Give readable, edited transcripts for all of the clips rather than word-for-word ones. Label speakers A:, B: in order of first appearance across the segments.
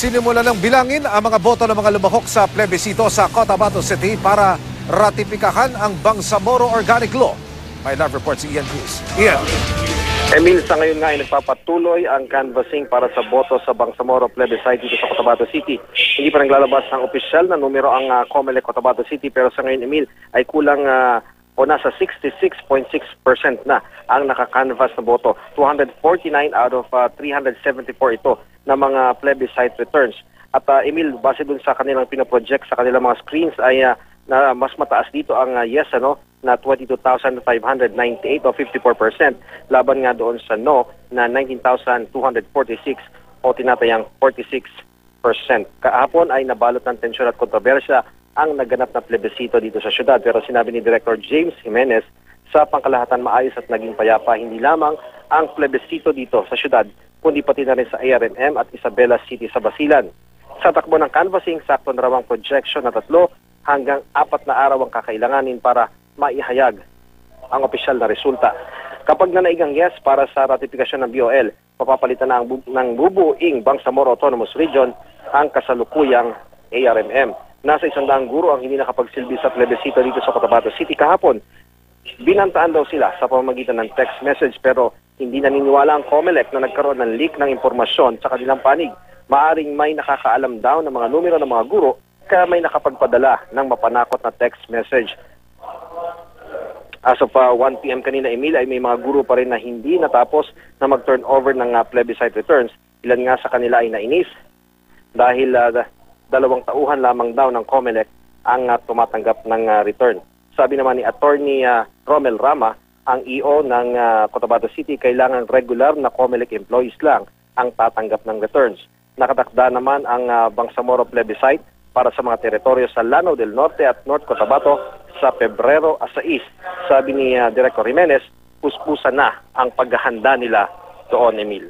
A: Sinimula ng bilangin ang mga boto ng mga lumahok sa plebisito sa Cotabato City para ratipikahan ang Bangsamoro Organic Law. May live report si Ian Cruz. Ian.
B: Emil, sa ngayon nga ay nagpapatuloy ang canvassing para sa boto sa Bangsamoro plebiscite dito sa Cotabato City. Hindi pa naglalabas ng opisyal na numero ang COMELEC Cotabato City, pero sa ngayon, Emil, ay kulang o nasa 66.6% na ang naka-canvass na boto. 249 out of 374 ito na mga plebiscite returns. At Emil, base dun sa kanilang pinaproject sa kanilang mga screens ay na mas mataas dito ang yes na 22,598 o 54%, laban nga doon sa no na 19,246 o tinatayang 46%. Kahapon ay nabalot ng tensyon at kontrobersya ang naganap na plebisito dito sa syudad, pero sinabi ni Director James Jimenez, sa pangkalahatan maayos at naging payapa hindi lamang ang plebisito dito sa syudad, kundi pati na rin sa ARMM at Isabela City sa Basilan. Sa takbo ng canvassing, sakto na raw ang projection na 3 hanggang 4 na araw ang kakailanganin para maihayag ang opisyal na resulta. Kapag nanaigang yes para sa ratifikasyon ng BOL, papapalitan na ng bubuing Bangsamoro Autonomous Region ang kasalukuyang ARMM. Nasa 100 guro ang hindi nakapagsilbi sa plebisito dito sa Cotabato City kahapon. Binantaan daw sila sa pamamagitan ng text message, pero hindi naniniwala ang COMELEC na nagkaroon ng leak ng impormasyon sa kanilang panig. Maaring may nakakaalam daw ng mga numero ng mga guro kaya may nakapagpadala ng mapanakot na text message. As of 1 p.m. kanina, Emil, ay may mga guro pa rin na hindi natapos na mag-turnover ng plebiscite returns. Ilan nga sa kanila ay nainis dahil 2 tauhan lamang daw ng COMELEC ang tumatanggap ng return. Sabi naman ni Attorney Romel Rama, ang EO ng Cotabato City, kailangan regular na COMELEC employees lang ang tatanggap ng returns. Nakatakda naman ang Bangsamoro plebiscite para sa mga teritoryo sa Lanao del Norte at North Cotabato sa Pebrero 6. Sabi ni Director Jimenez, puspusan na ang paghahanda nila doon, Emil.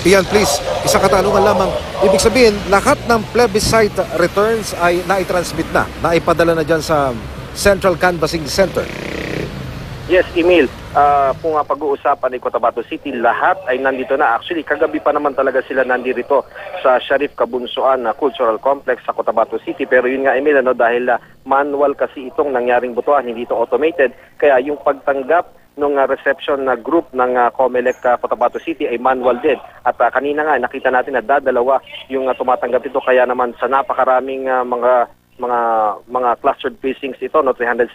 A: Ian, please, isang katanungan lamang. Ibig sabihin, lahat ng plebiscite returns ay naitransmit na, naipadala na dyan sa Central Canvassing Center.
B: Yes, Emil. Kung pag-uusapan ni Cotabato City, lahat ay nandito na. Actually, kagabi pa naman talaga sila nandito sa Sharif Kabunsuan Cultural Complex sa Cotabato City. Pero yun nga, Emil, dahil manual kasi itong nangyaring botohan, hindi ito automated. Kaya yung pagtanggap ng reception na group ng COMELEC Cotabato City ay manual din. At kanina nga, nakita natin na dadalawa yung tumatanggap ito. Kaya naman sa napakaraming mga clustered precincts ito, 374,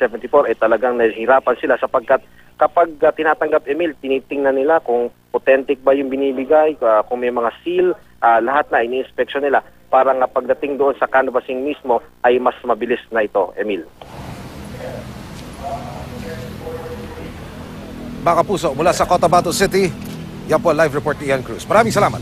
B: talagang nahihirapan sila sapagkat kapag tinatanggap, Emil, tinitingnan nila kung authentic ba yung binibigay, kung may mga seal, lahat na ini-inspection nila para nga pagdating doon sa canvassing mismo ay mas mabilis na ito, Emil.
A: Mga kapuso, mula sa Cotabato City, yan po live report ni Ian Cruz. Maraming salamat.